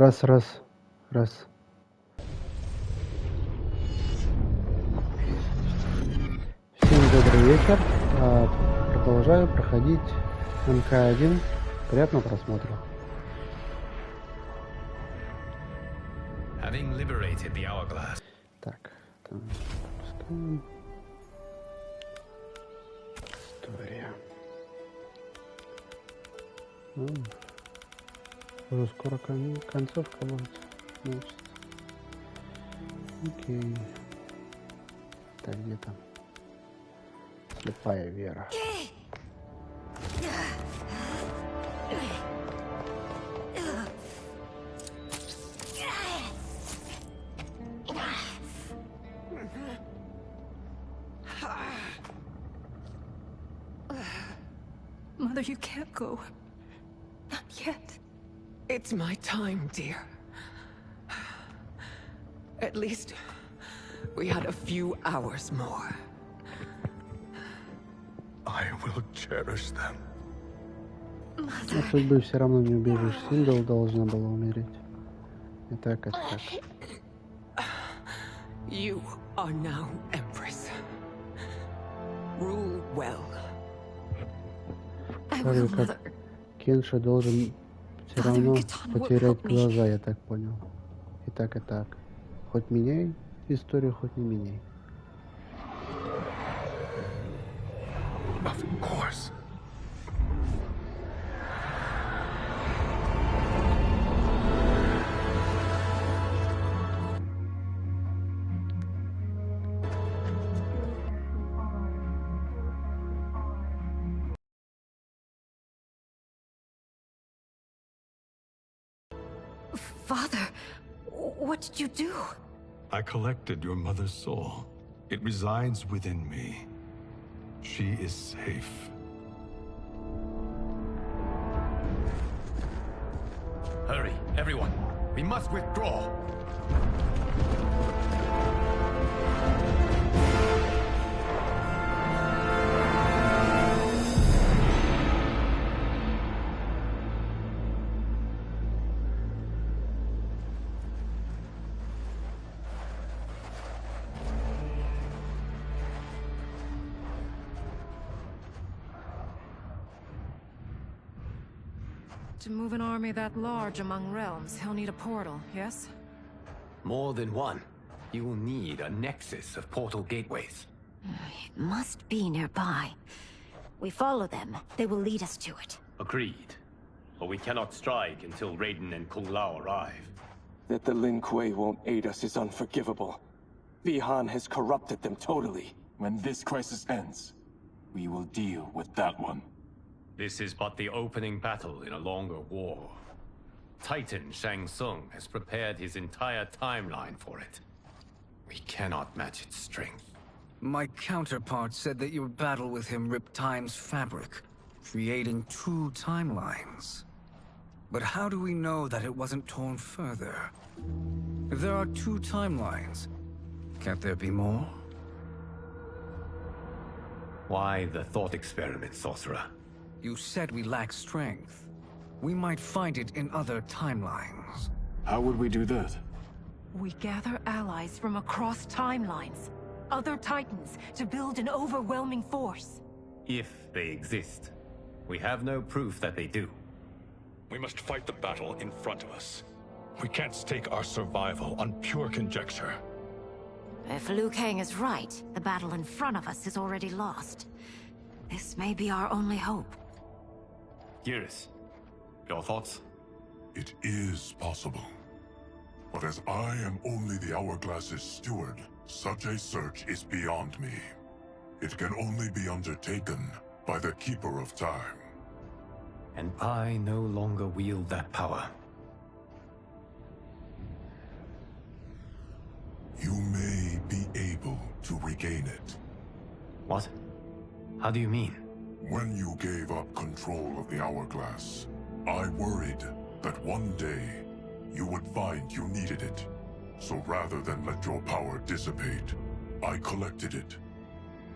Раз. Всем добрый вечер. Продолжаю проходить Mk1. Приятного просмотра. Так, там пускаем. История. Уже скоро концовка будет. Значит. Окей. Так, где там? Слепая вера. Mother, you can't go. Not yet. It's my time, dear. At least we had a few hours more. I will cherish them. От судьбы все равно не убежишь. Сингл должна была умереть. И так, и так. You are now Empress. Rule well. Второй, как Кенша должен все равно потерять глаза, я так понял. И так, и так. Хоть меняй историю, хоть не меняй. Of course. Father, what did you do? I collected your mother's soul. It resides within me. She is safe. Hurry, everyone. We must withdraw. To move an army that large among realms, he'll need a portal, yes? More than one. You will need a nexus of portal gateways. It must be nearby. We follow them. They will lead us to it. Agreed. But we cannot strike until Raiden and Kung Lao arrive. That the Lin Kuei won't aid us is unforgivable. Bi-Han has corrupted them totally. When this crisis ends, we will deal with that one. This is but the opening battle in a longer war. Titan Shang Tsung has prepared his entire timeline for it. We cannot match its strength. My counterpart said that your battle with him ripped time's fabric, creating two timelines. But how do we know that it wasn't torn further? If there are two timelines, can't there be more? Why the thought experiment, Sorcerer? You said we lack strength. We might find it in other timelines. How would we do that? We gather allies from across timelines, other titans, to build an overwhelming force. If they exist. We have no proof that they do. We must fight the battle in front of us. We can't stake our survival on pure conjecture. If Liu Kang is right, the battle in front of us is already lost. This may be our only hope. Geras, your thoughts? It is possible. But as I am only the Hourglass's steward, such a search is beyond me. It can only be undertaken by the Keeper of Time. And I no longer wield that power. You may be able to regain it. What? How do you mean? When you gave up control of the Hourglass, I worried that one day you would find you needed it. So rather than let your power dissipate, I collected it.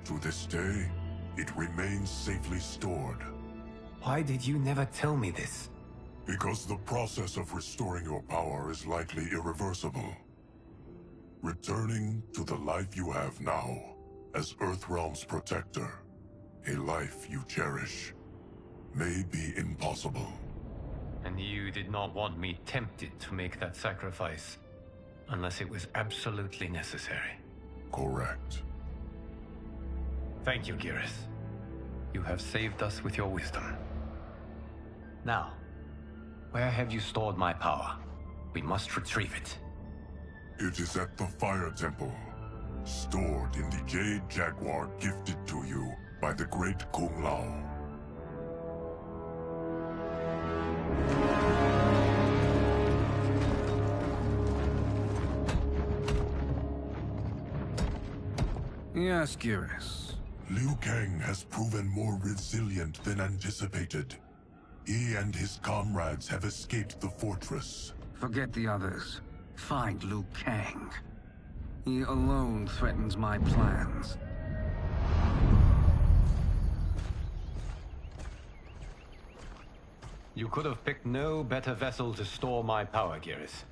To this day, it remains safely stored. Why did you never tell me this? Because the process of restoring your power is likely irreversible. Returning to the life you have now, as Earthrealm's protector, a life you cherish, may be impossible. And you did not want me tempted to make that sacrifice, unless it was absolutely necessary. Correct. Thank you, Geras. You have saved us with your wisdom. Now, where have you stored my power? We must retrieve it. It is at the Fire Temple, stored in the Jade Jaguar gifted to you by the great Kung Lao. Yes, Geras. Liu Kang has proven more resilient than anticipated. He and his comrades have escaped the fortress. Forget the others. Find Liu Kang. He alone threatens my plans. You could have picked no better vessel to store my power, Geras.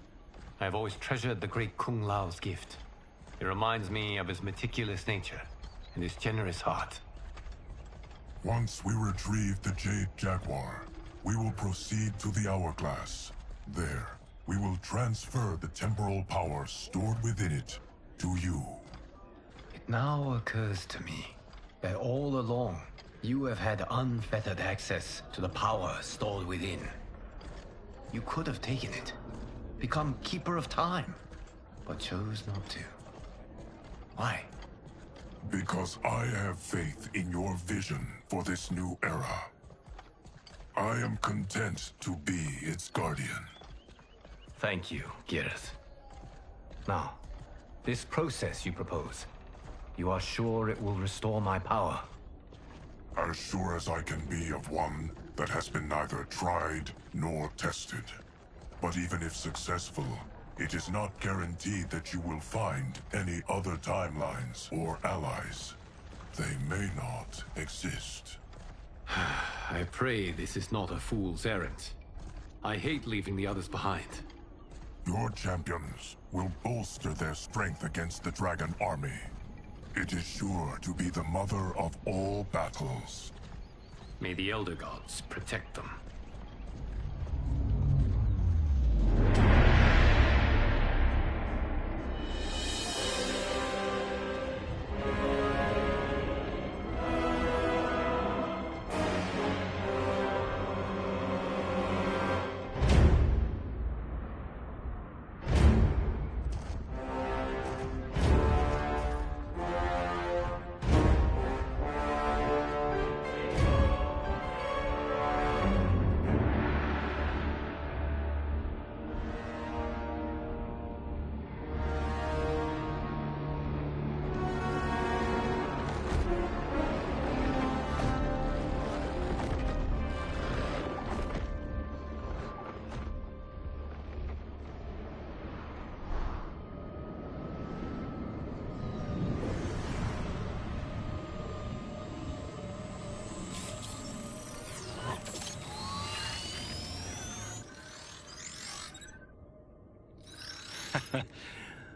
I have always treasured the great Kung Lao's gift. It reminds me of his meticulous nature and his generous heart. Once we retrieve the Jade Jaguar, we will proceed to the Hourglass. There, we will transfer the temporal power stored within it to you. It now occurs to me that all along, you have had unfettered access to the power stored within. You could have taken it, become Keeper of Time, but chose not to. Why? Because I have faith in your vision for this new era. I am content to be its guardian. Thank you, Geras. Now, this process you propose, you are sure it will restore my power? As sure as I can be of one that has been neither tried nor tested. But even if successful, it is not guaranteed that you will find any other timelines or allies. They may not exist. I pray this is not a fool's errand. I hate leaving the others behind. Your champions will bolster their strength against the Dragon Army. It is sure to be the mother of all battles. May the Elder Gods protect them.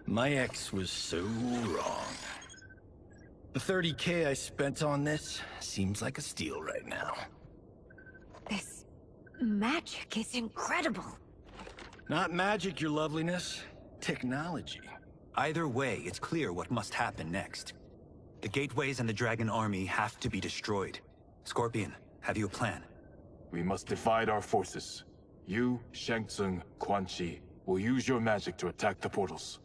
My ex was so wrong. The 30K I spent on this seems like a steal right now. This magic is incredible. Not magic, your loveliness. Technology. Either way, it's clear what must happen next. The gateways and the Dragon Army have to be destroyed. Scorpion, have you a plan? We must divide our forces. You, Shang Tsung, Quan Chi, will use your magic to attack the portals.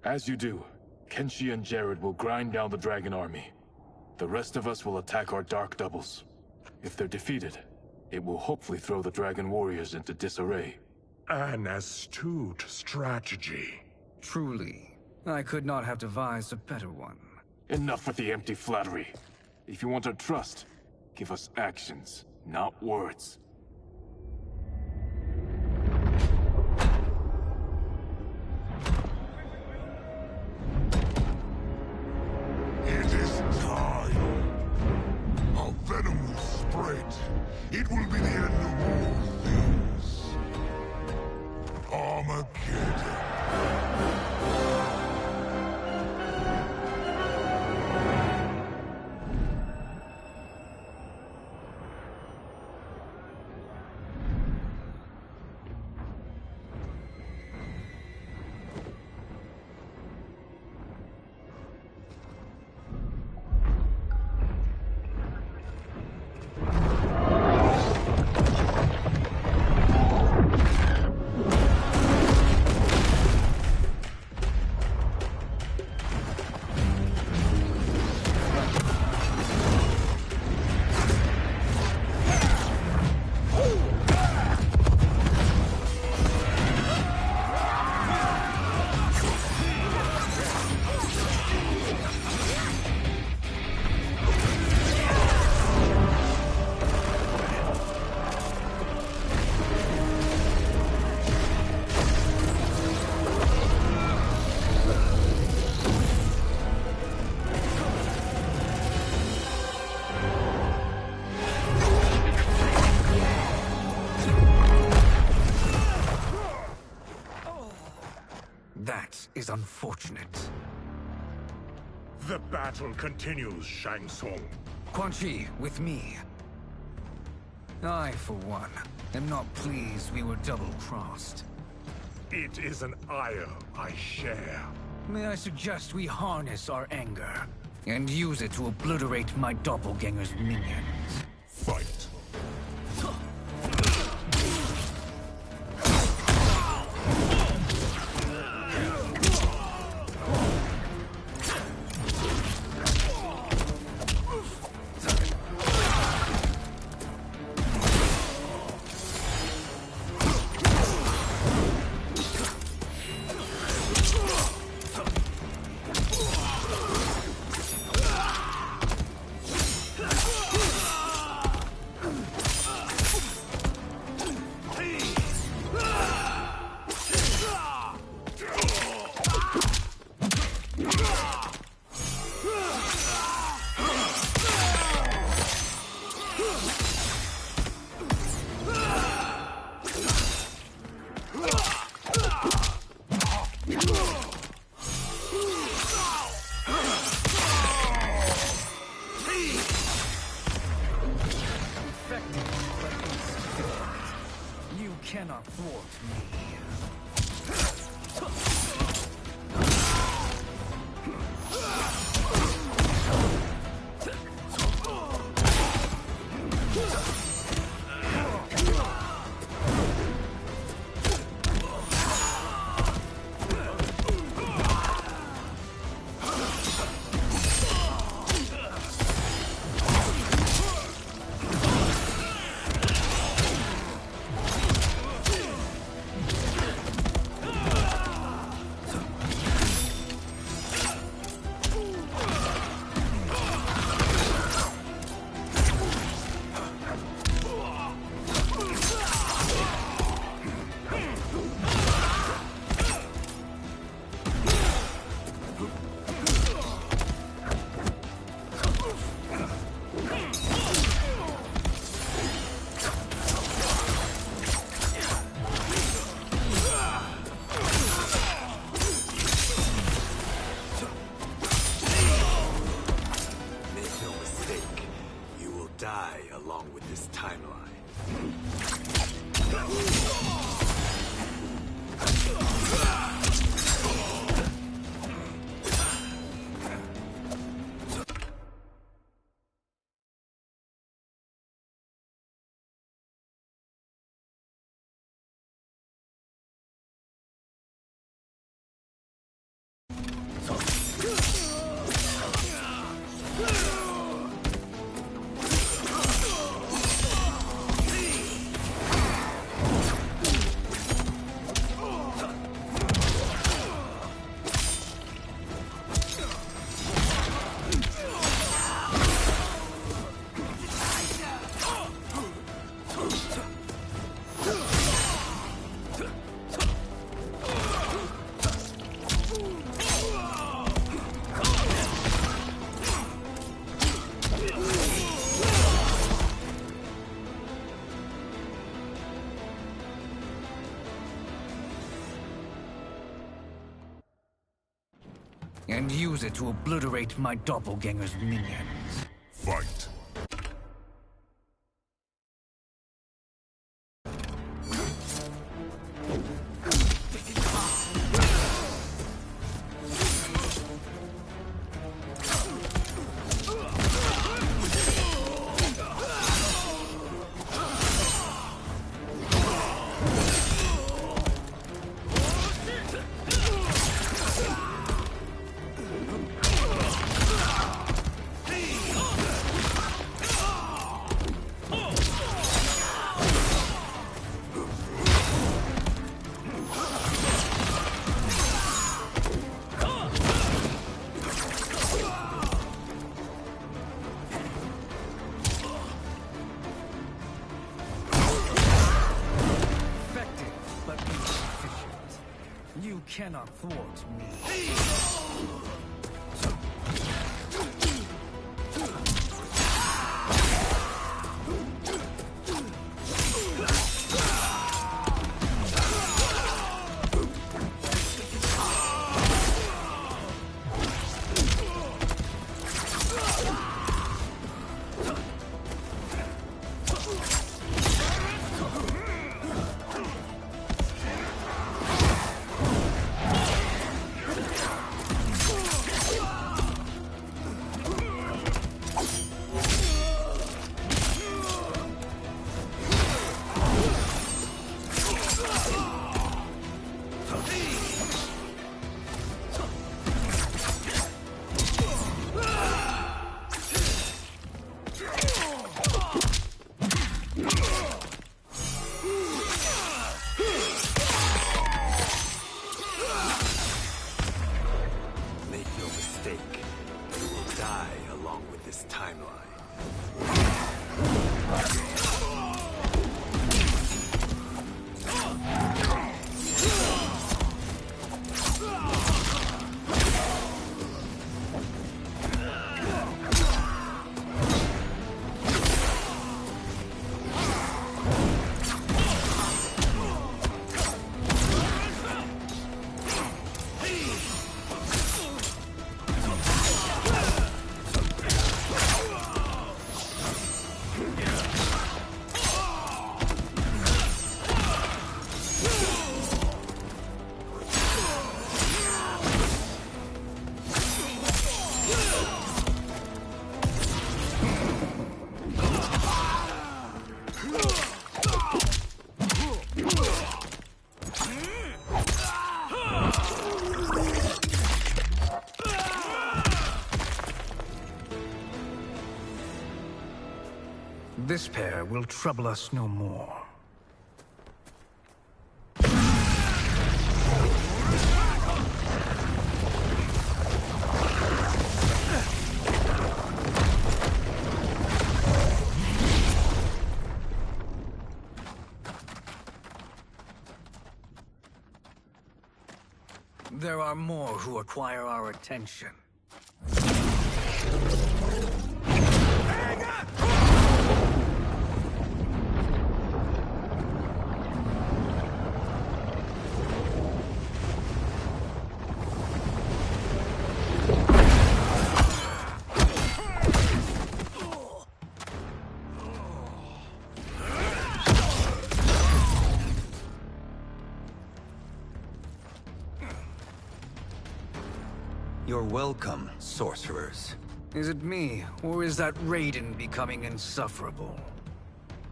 As you do, Kenshi and Jared will grind down the Dragon Army. The rest of us will attack our Dark Doubles. If they're defeated, it will hopefully throw the Dragon Warriors into disarray. An astute strategy. Truly, I could not have devised a better one. Enough with the empty flattery. If you want our trust, give us actions, not words. It is time. A venom will spread. It will be the end of all things. unfortunate. The battle continues, Shang Tsung. Quan Chi, with me. I, for one, am not pleased we were double-crossed. It is an ire I share. May I suggest we harness our anger and use it to obliterate my doppelganger's minions? Fight. Cannot thwart me. Die along with this timeline. And use it to obliterate my doppelganger's minions. Fight. You cannot thwart me. along with this timeline. This pair will trouble us no more. There are more who acquire our attention. You're welcome, sorcerers. Is it me, or is that Raiden becoming insufferable?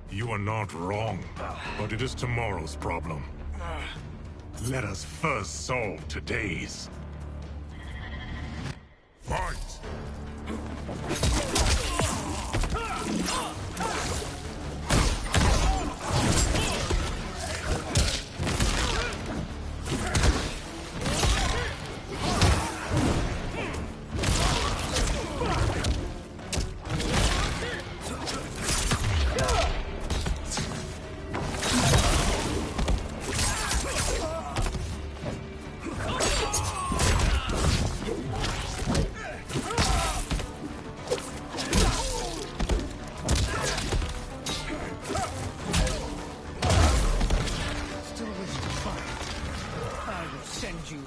You are not wrong, but it is tomorrow's problem. Let us first solve today's. Fight!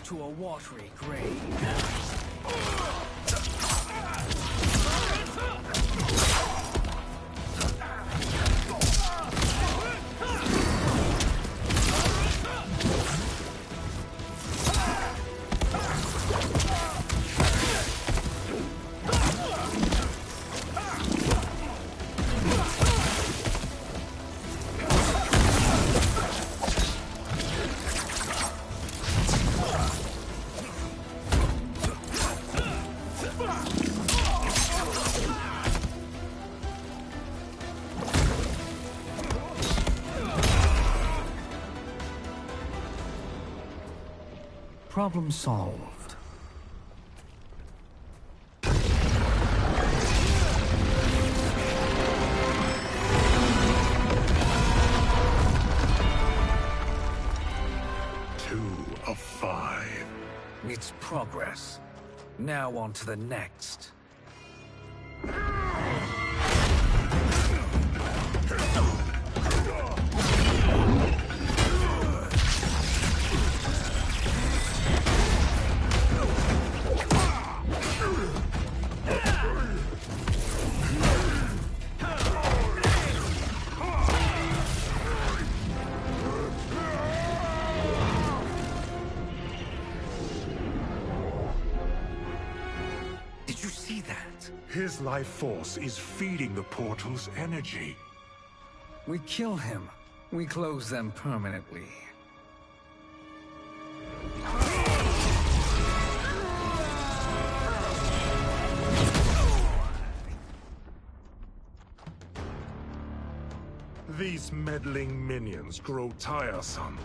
To a watery grave. Problem solved. Two of 5. It's progress. Now on to the next. His life force is feeding the portal's energy. We kill him. We close them permanently. These meddling minions grow tiresome.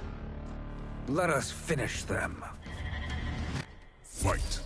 Let us finish them. Fight!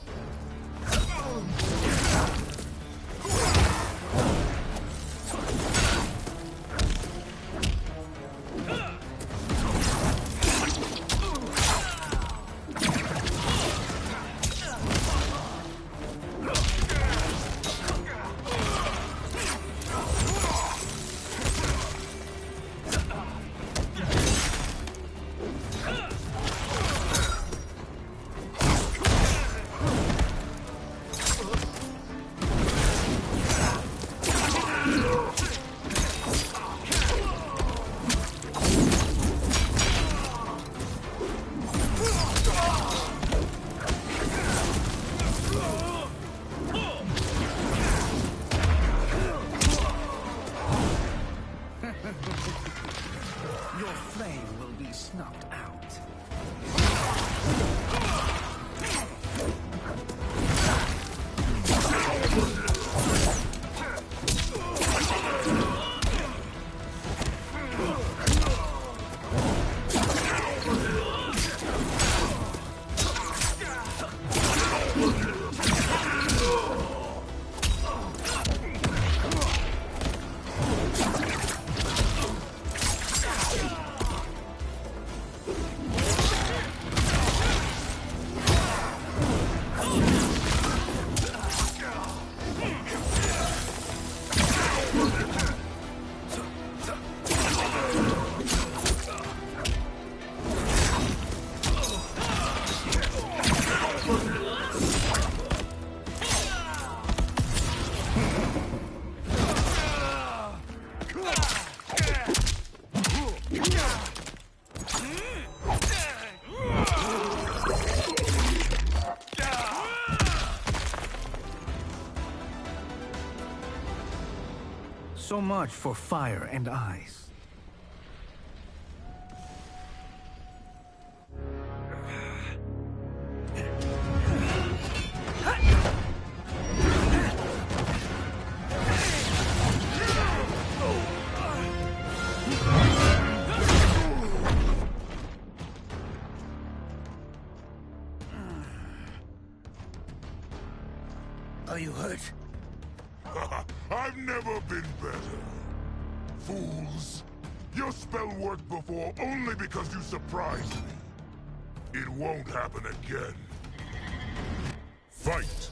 So much for fire and ice. Are you hurt? I've never been better. Fools. Your spell worked before only because you surprised me. It won't happen again. Fight!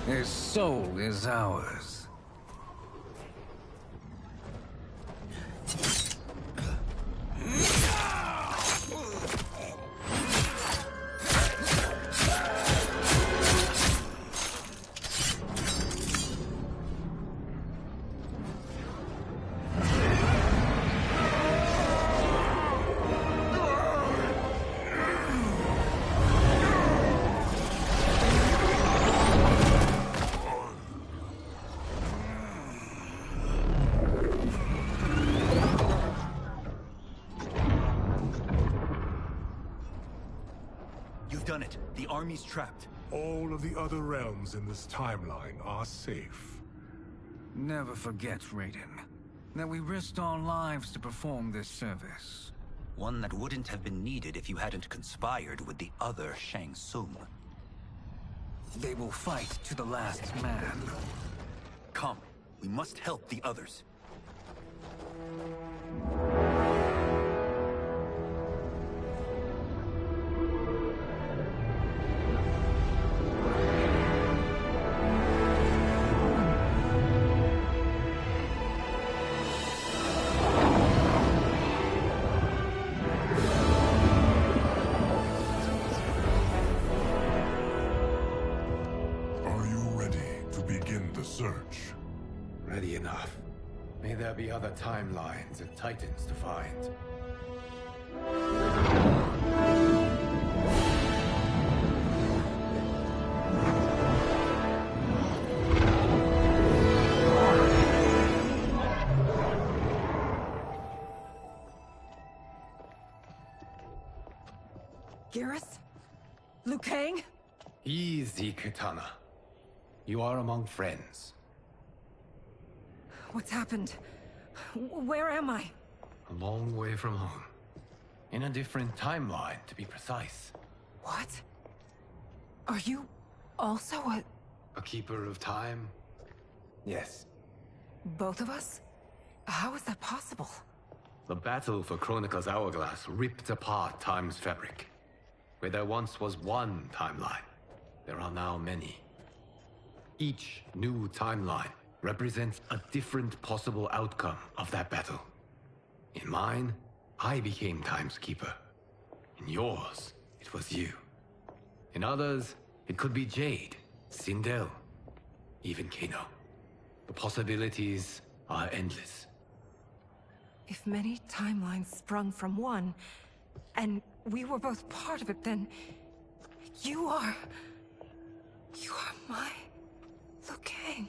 His soul is ours. You've done it. The army's trapped. All of the other realms in this timeline are safe. Never forget, Raiden, that we risked our lives to perform this service. One that wouldn't have been needed if you hadn't conspired with the other Shang Tsung. They will fight to the last man. Come, we must help the others. Search. Ready enough. May there be other timelines and titans to find. Garrus? Liu Kang? Easy, Kitana. You are among friends. What's happened? Where am I? A long way from home. In a different timeline, to be precise. What? Are you also a keeper of time? Yes. both of us? How is that possible? The battle for Chronica's Hourglass ripped apart time's fabric. Where there once was one timeline, there are now many. Each new timeline represents a different possible outcome of that battle. In mine, I became Time's Keeper. In yours, it was you. In others, it could be Jade, Sindel, even Kano. The possibilities are endless. If many timelines sprung from one, and we were both part of it, then you are my Liu Kang.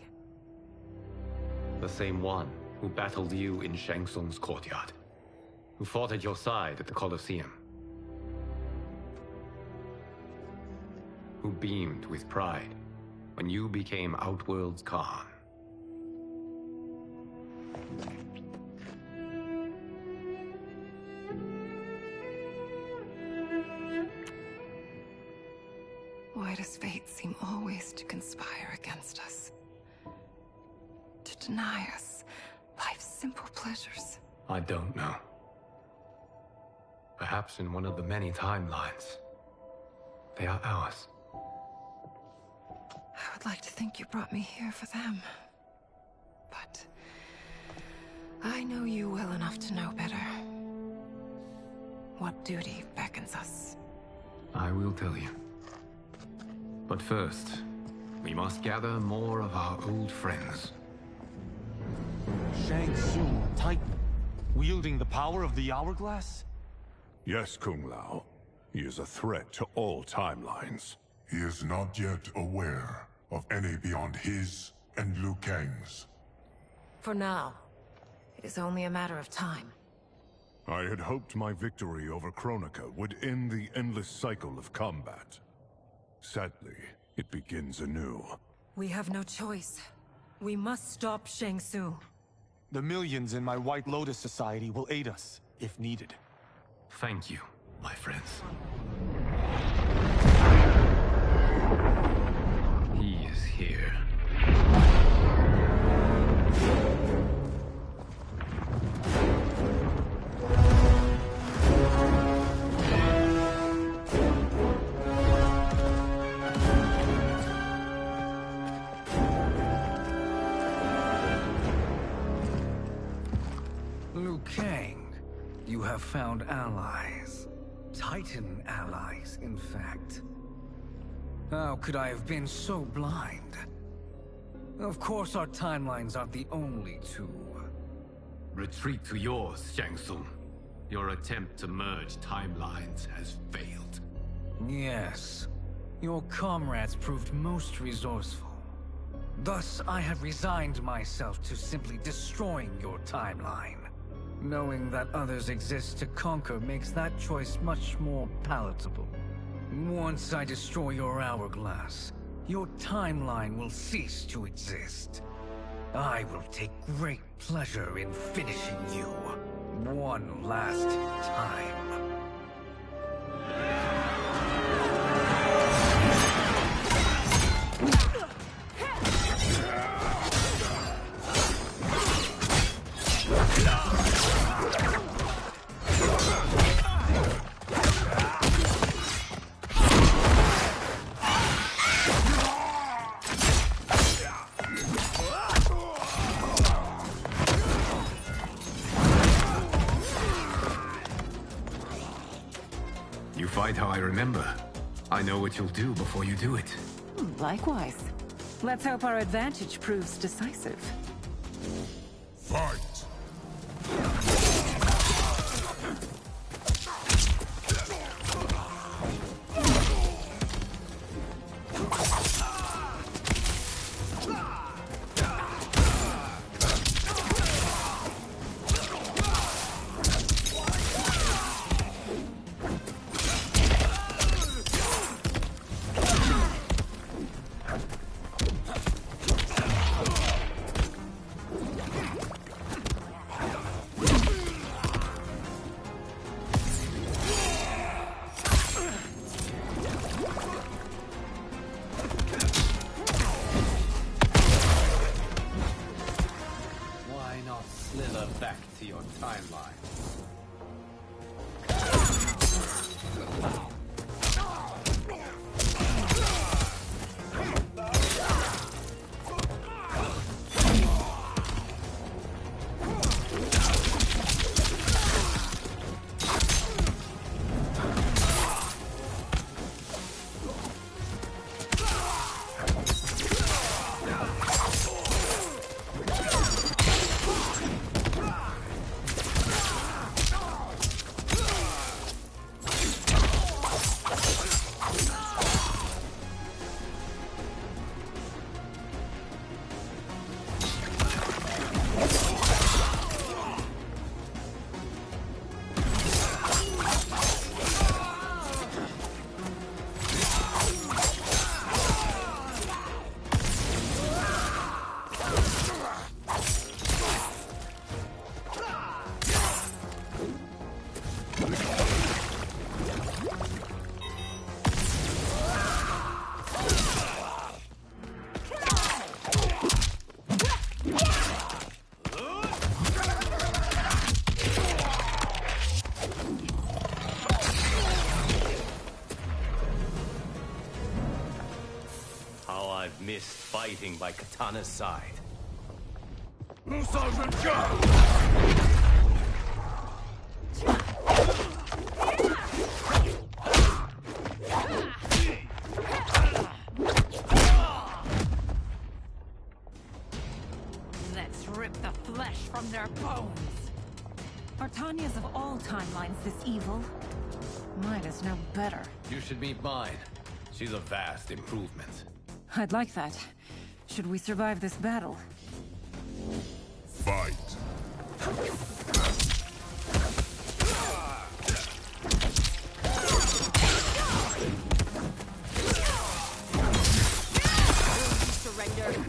The same one who battled you in Shang Tsung's courtyard, who fought at your side at the Colosseum, who beamed with pride when you became Outworld's Khan. Why does fate seem always to conspire against us? To deny us life's simple pleasures? I don't know. Perhaps in one of the many timelines, they are ours. I would like to think you brought me here for them. But I know you well enough to know better. What duty beckons us? I will tell you. But first, we must gather more of our old friends. Shang Tsung, Titan, wielding the power of the Hourglass? Yes, Kung Lao. He is a threat to all timelines. He is not yet aware of any beyond his and Liu Kang's. For now, it is only a matter of time. I had hoped my victory over Chronica would end the endless cycle of combat. Sadly, it begins anew. We have no choice. We must stop Shang Tsung. The millions in my White Lotus Society will aid us, if needed. Thank you, my friends. He is here. Liu Kang, you have found allies. Titan allies, in fact. How could I have been so blind? Of course our timelines aren't the only two. Retreat to yours, Shang Tsung. Your attempt to merge timelines has failed. Yes. Your comrades proved most resourceful. Thus, I have resigned myself to simply destroying your timeline. Knowing that others exist to conquer makes that choice much more palatable. Once I destroy your hourglass, your timeline will cease to exist. I will take great pleasure in finishing you one last time. Fight how I remember. I know what you'll do before you do it. Likewise. Let's hope our advantage proves decisive. Fight! have missed fighting by Katana's side. Let's rip the flesh from their bones. Are Tanya's of all timelines this evil? Mine is no better. You should meet mine. She's a vast improvement. I'd like that. Should we survive this battle? Fight. Surrender.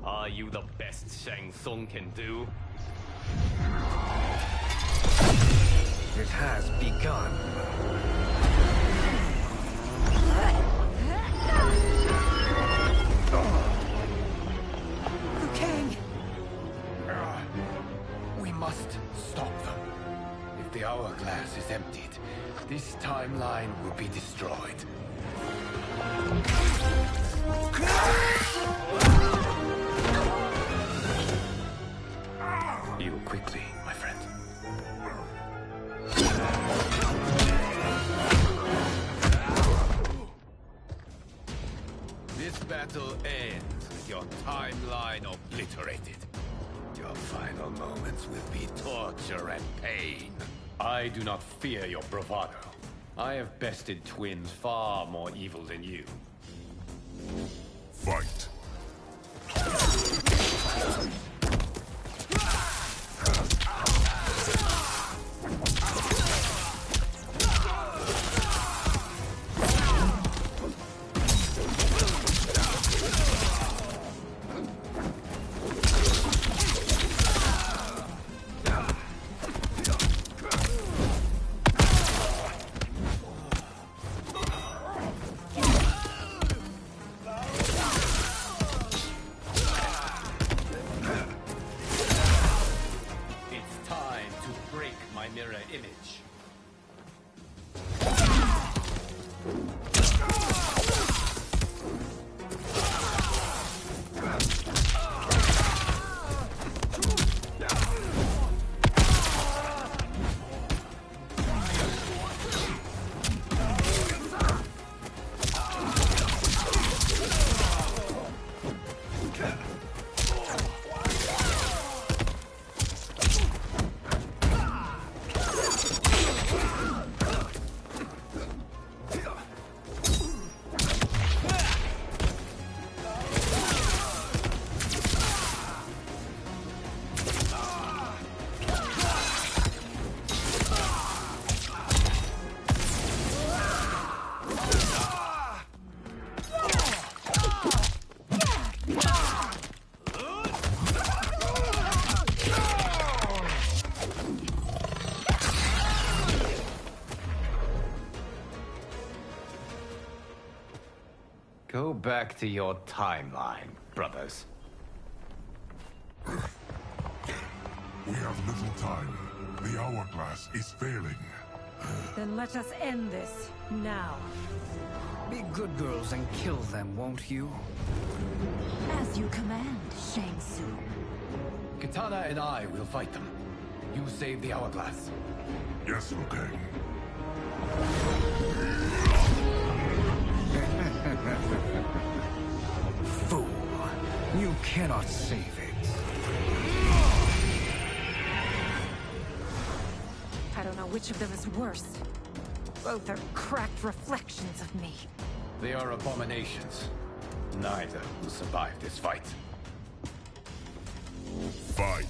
Are you the best Shang Tsung can do? It has begun. Liu Kang! We must stop them. If the hourglass is emptied, this timeline will be destroyed. Heal quickly, my friend. This battle ends with your timeline obliterated. Your final moments will be torture and pain. I do not fear your bravado. I have bested twins far more evil than you. Fight. Mirror image. Go back to your timeline, brothers. We have little time. The hourglass is failing. Then let us end this, now. Be good girls and kill them, won't you? As you command, Shang Tsung. Katana and I will fight them. You save the hourglass. Yes, Liu Kang. Fool. You cannot save it. I don't know which of them is worse. Both are cracked reflections of me. They are abominations. Neither will survive this fight. Fight.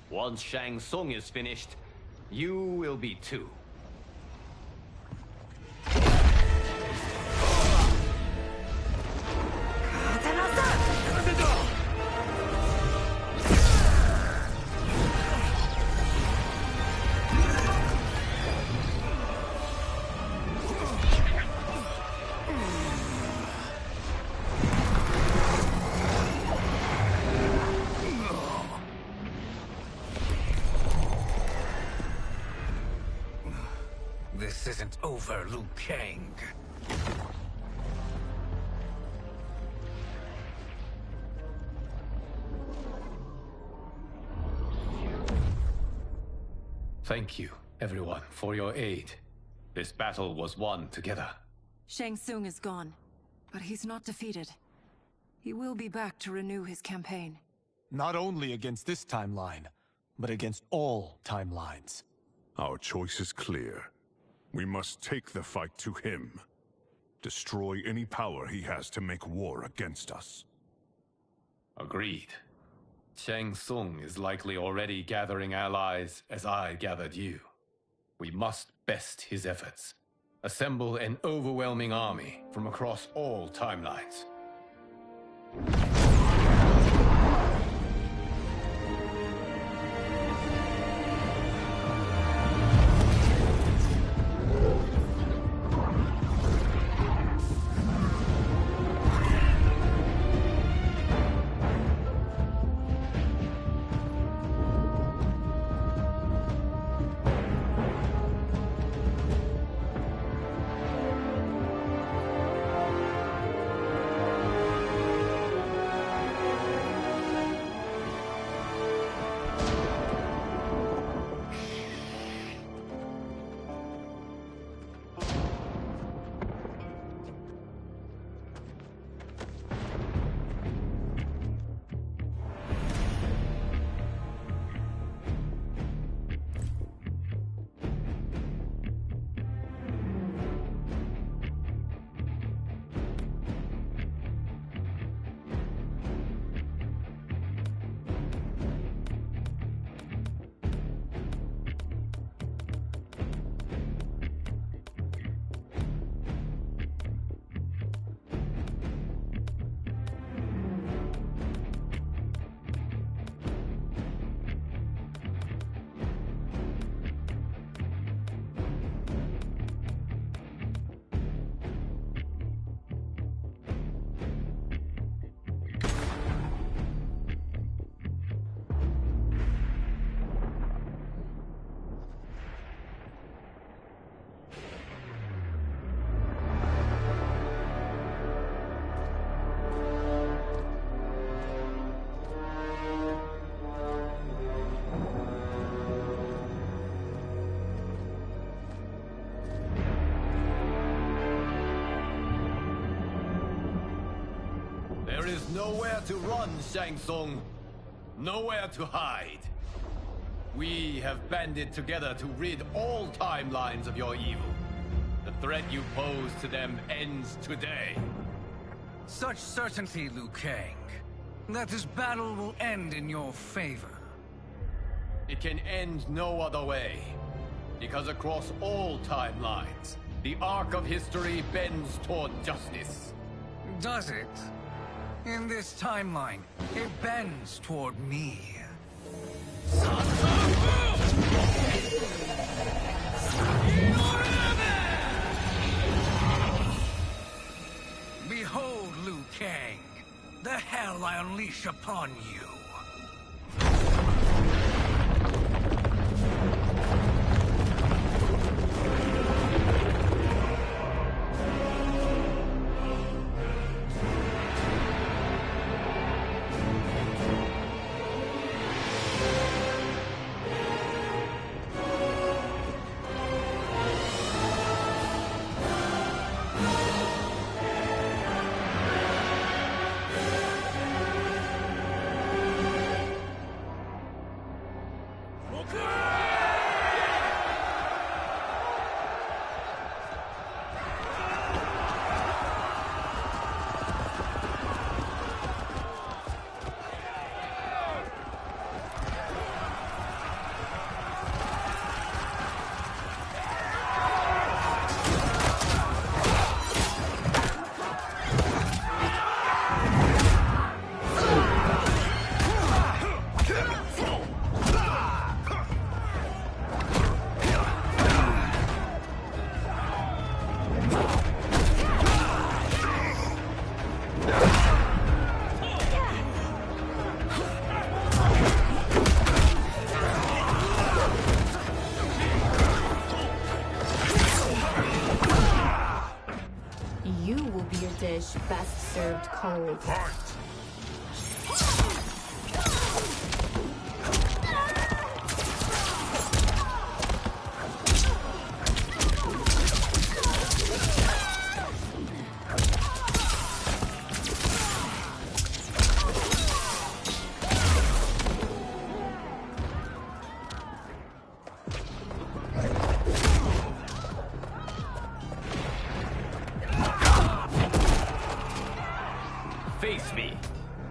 Once Shang Tsung is finished, you will be too. This isn't over, Liu Kang. Thank you, everyone, for your aid. This battle was won together. Shang Tsung is gone, but he's not defeated. He will be back to renew his campaign. Not only against this timeline, but against all timelines. Our choice is clear. We must take the fight to him. Destroy any power he has to make war against us. Agreed. Shang Tsung is likely already gathering allies as I gathered you. We must best his efforts. Assemble an overwhelming army from across all timelines. nowhere to run, Shang Tsung. Nowhere to hide. We have banded together to rid all timelines of your evil. The threat you pose to them ends today. Such certainty, Liu Kang, that this battle will end in your favor. It can end no other way. Because across all timelines, the arc of history bends toward justice. Does it? In this timeline, it bends toward me. Behold, Liu Kang, the hell I unleash upon you. Best served cold. Face me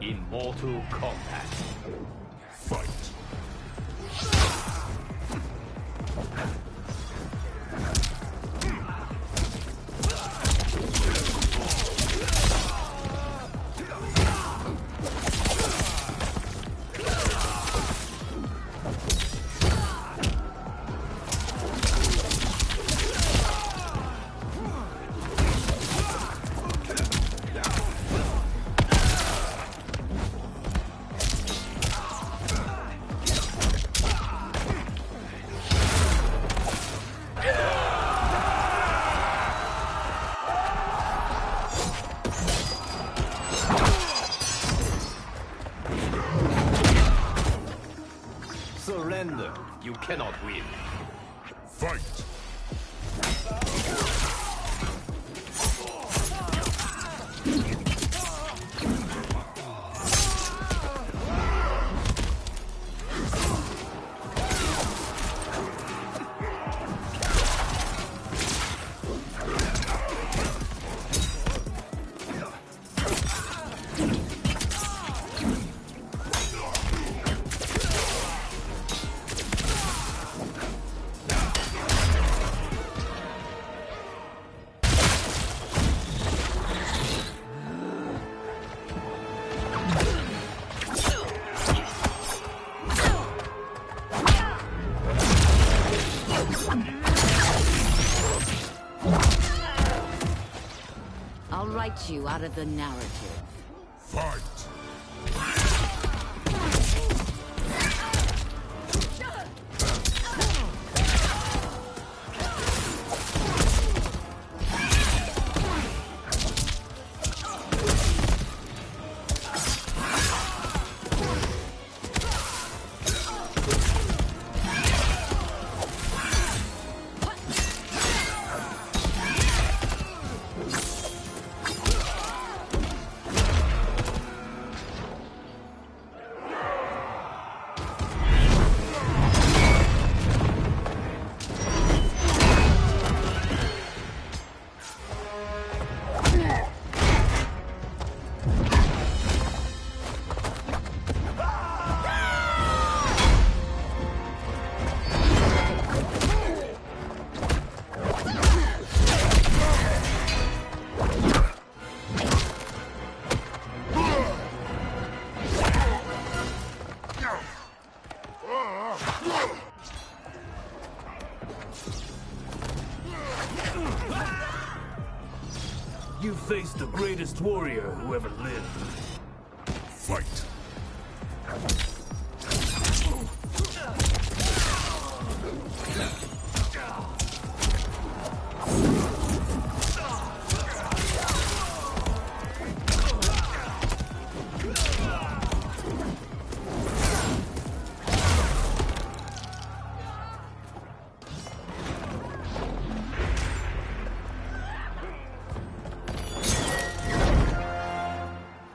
in Mortal Kombat. Fight. Surrender. You cannot win. Fight! I'll write you out of the narrative. Fight! You face the greatest warrior who ever lived. Fight.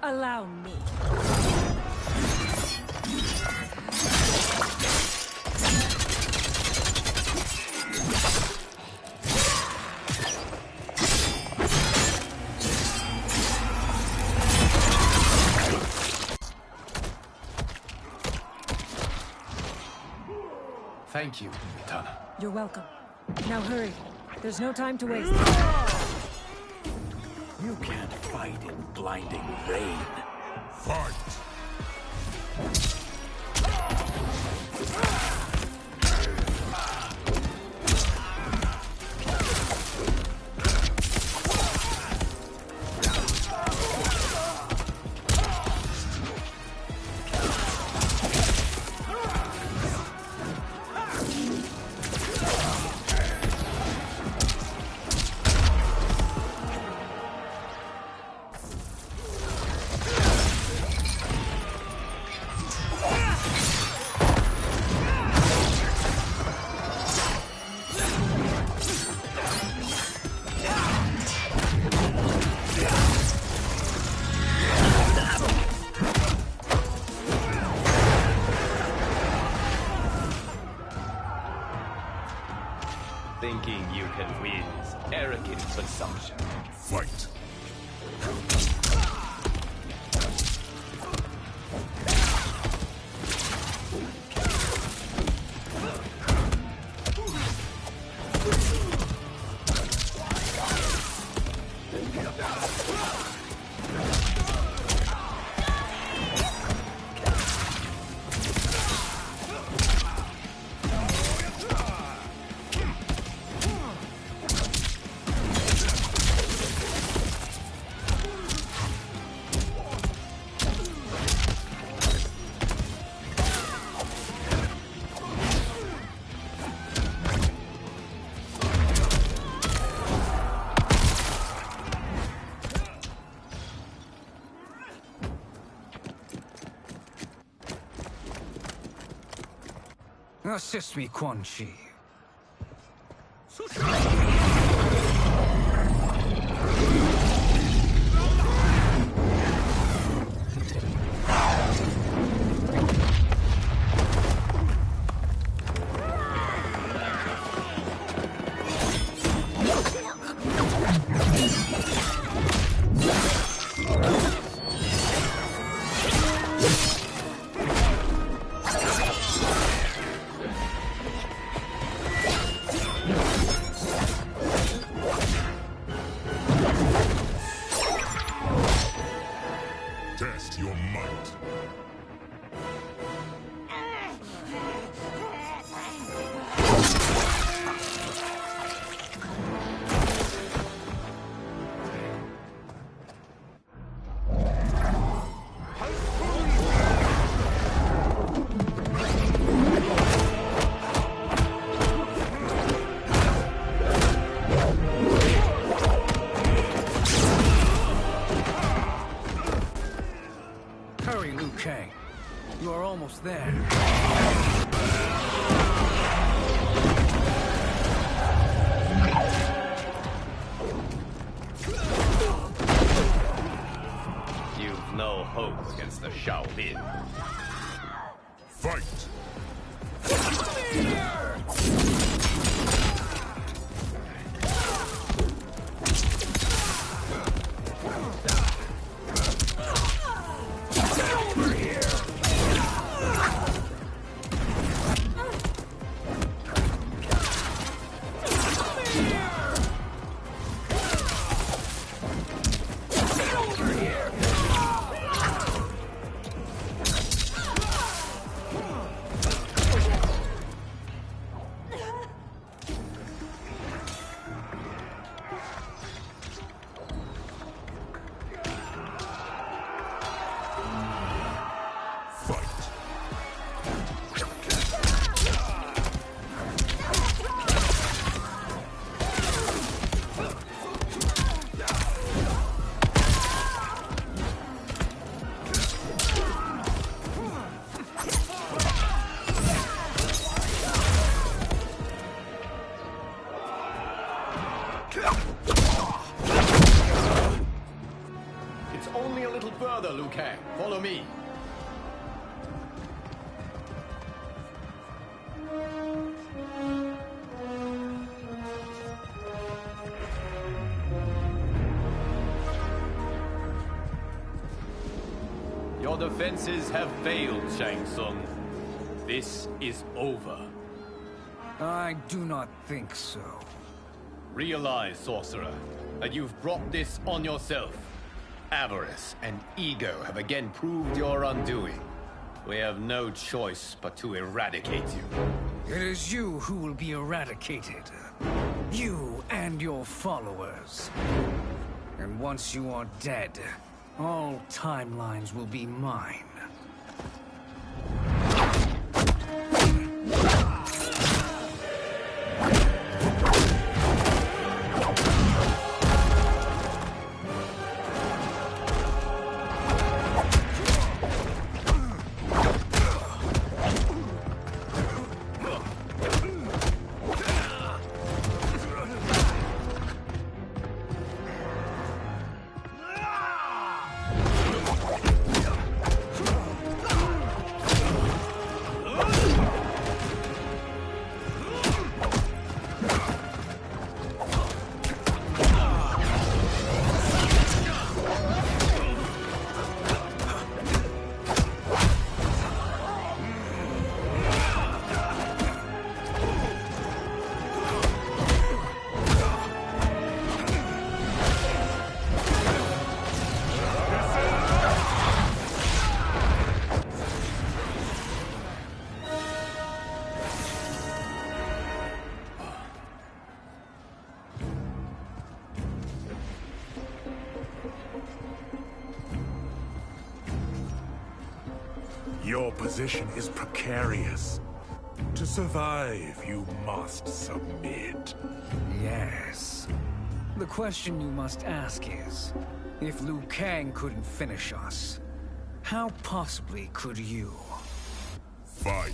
Allow me. Thank you, Kitana. You're welcome. Now hurry. There's no time to waste. You can't fight in blinding rain. Fight! Thinking you can win is arrogant presumption. Fight! Assist me, Quan Chi. It's only a little further, Liu Kang. Follow me. Your defenses have failed, Shang Tsung. This is over. I do not think so. Realize, sorcerer, that you've brought this on yourself. Avarice and ego have again proved your undoing. We have no choice but to eradicate you. It is you who will be eradicated. You and your followers. And once you are dead, all timelines will be mine. Your position is precarious. To survive, you must submit. Yes. The question you must ask is, if Liu Kang couldn't finish us, how possibly could you? Fight.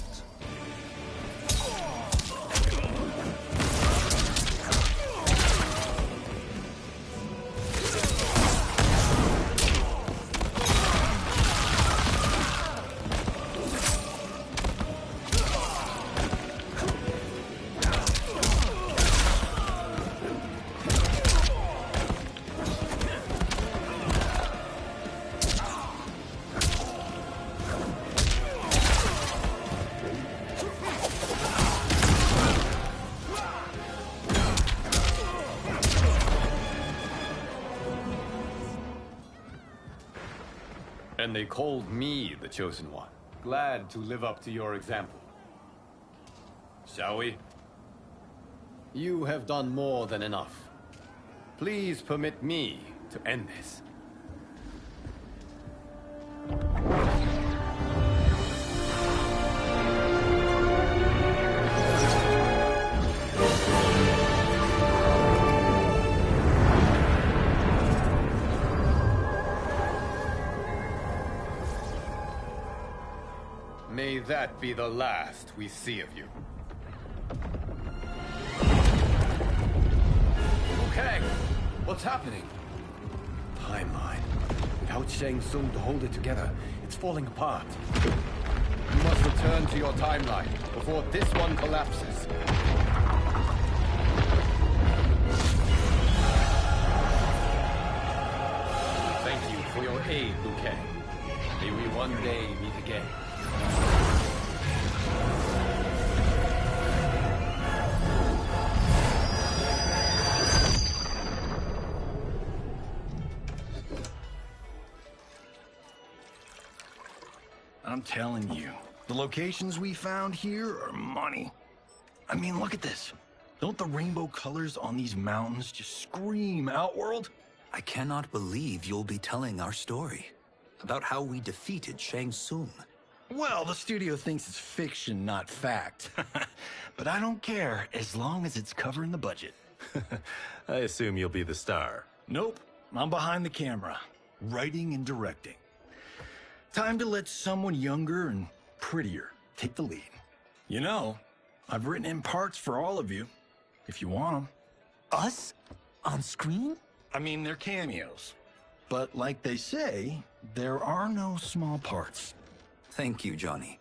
And they called me the Chosen One. Glad to live up to your example. Shall we? You have done more than enough. Please permit me to end this. May that be the last we see of you. Okay, what's happening? Timeline. Without Shang Tsung to hold it together, it's falling apart. You must return to your timeline before this one collapses. Thank you for your aid, Liu Kang. May we one day meet again. I'm telling you, the locations we found here are money. I mean, look at this. Don't the rainbow colors on these mountains just scream Outworld? I cannot believe you'll be telling our story about how we defeated Shang Tsung. Well, the studio thinks it's fiction, not fact. But I don't care, as long as it's covering the budget. I assume you'll be the star. Nope, I'm behind the camera, writing and directing. Time to let someone younger and prettier take the lead. You know, I've written in parts for all of you, if you want them. Us? On screen? I mean, they're cameos. But like they say, there are no small parts. Thank you, Johnny.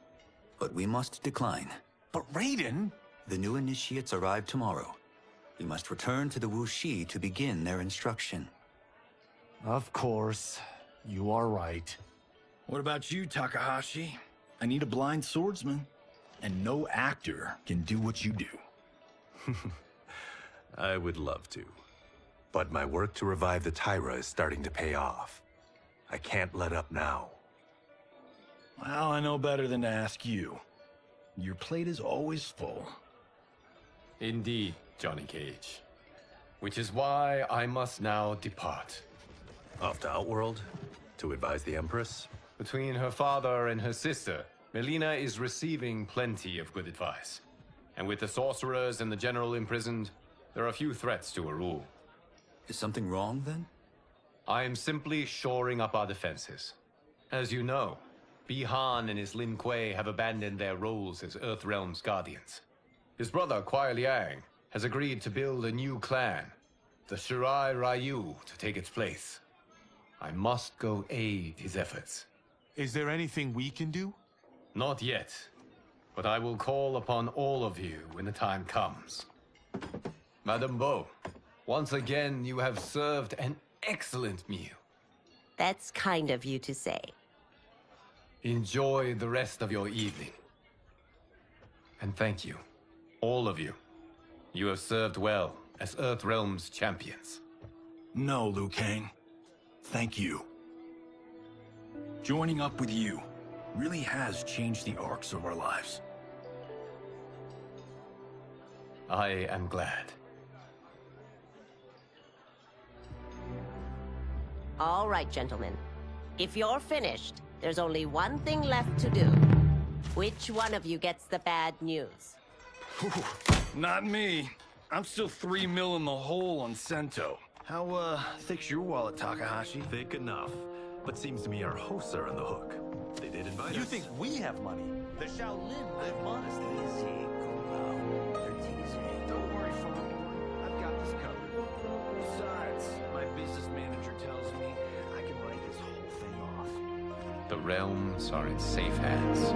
But we must decline. But Raiden... The new initiates arrive tomorrow. We must return to the Wuxi to begin their instruction. Of course. You are right. What about you, Takahashi? I need a blind swordsman. And no actor can do what you do. I would love to. But my work to revive the Tyra is starting to pay off. I can't let up now. Well, I know better than to ask you. Your plate is always full. Indeed, Johnny Cage. Which is why I must now depart. Off to Outworld? To advise the Empress? Between her father and her sister, Melina is receiving plenty of good advice. And with the sorcerers and the general imprisoned, there are few threats to her rule. Is something wrong, then? I am simply shoring up our defenses. As you know, Bi-Han and his Lin Kuei have abandoned their roles as Earthrealm's guardians. His brother, Kuai Liang, has agreed to build a new clan, the Shirai Ryu, to take its place. I must go aid his efforts. Is there anything we can do? Not yet, but I will call upon all of you when the time comes. Madame Bo, once again you have served an excellent meal. That's kind of you to say. Enjoy the rest of your evening. And thank you, all of you. You have served well as Earthrealm's champions. No, Liu Kang. Thank you. Joining up with you really has changed the arcs of our lives. I am glad. All right, gentlemen. If you're finished, there's only one thing left to do. Which one of you gets the bad news? Not me. I'm still 3 mil in the hole on Sento. How, thick's your wallet, Takahashi? Thick enough. But seems to me our hosts are on the hook. They did invite us. You think we have money? The Shaolin live modestly. They're teasing. Don't worry, Farm. I've got this covered. Besides, my business manager tells me I can write this whole thing off. The realms are in safe hands.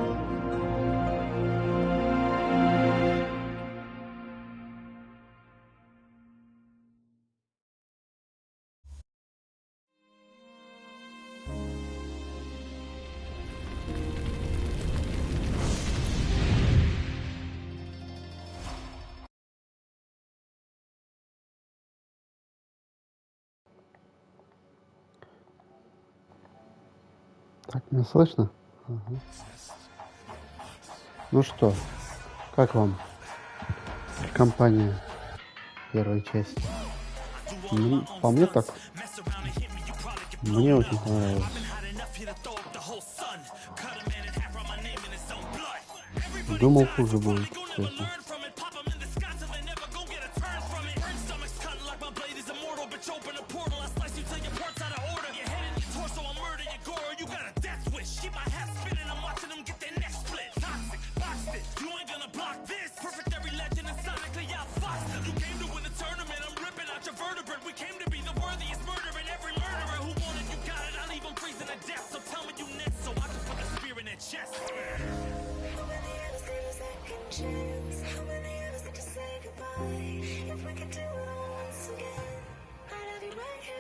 Так, меня слышно? Ага. Ну что, как вам компания первой части? Ну, по мне так. Мне очень понравилось. Думал, хуже будет, честно.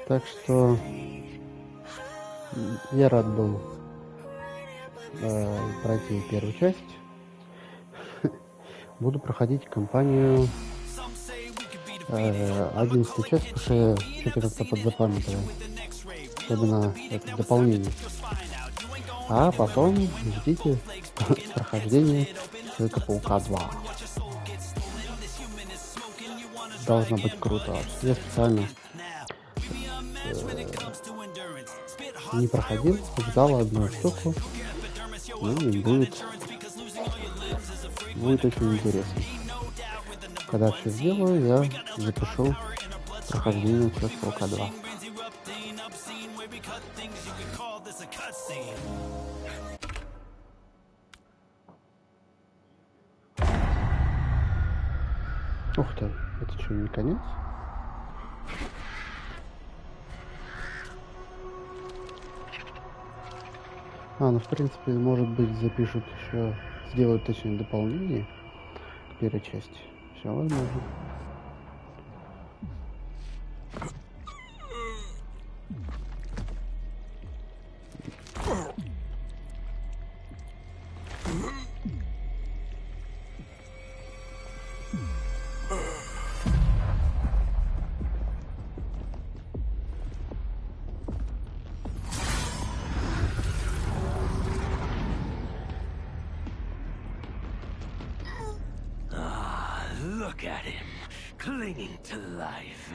Так что я рад был пройти первую часть. Буду проходить кампанию 11 часть, потому что я что-то как-то подзапамятовал. Особенно это дополнение. А потом ждите прохождения Человека-паука 2. Должно быть круто. Я специально не проходил, ждал одну штуку. И будет очень интересно. Когда все сделаю, я запишу прохождение Человека-паука 2. Ух ты, это что, не конец? Ну в принципе, может быть, запишут еще, сделают точнее дополнение к первой части. Все возможно. Look at him, clinging to life.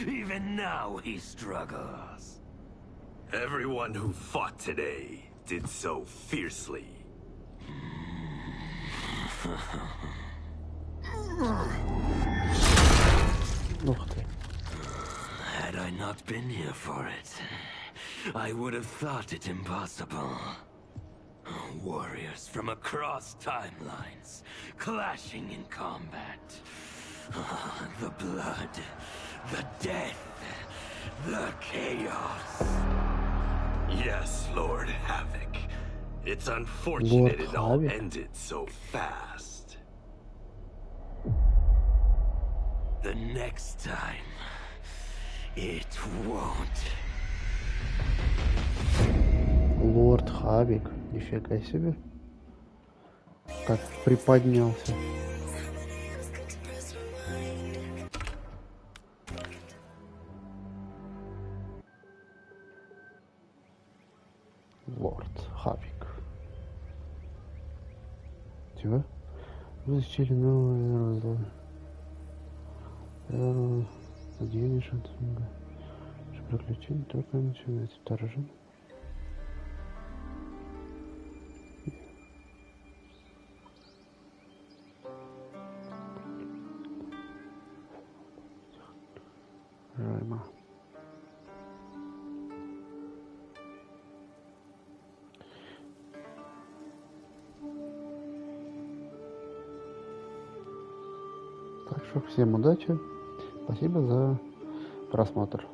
Even now he struggles. Everyone who fought today did so fiercely. Had I not been here for it, I would have thought it impossible. Warriors from across timelines, clashing in combat. The blood, the death, the chaos. Yes, Lord Havoc. It's unfortunate it all ended so fast. The next time, it won't. Лорд Хавик, нифига себе. Как приподнялся. Лорд Хавик. Чего? Вы изучили новое один шанс. Приключение только начинается. Вторжение. Райма. Так что всем удачи. Спасибо за просмотр.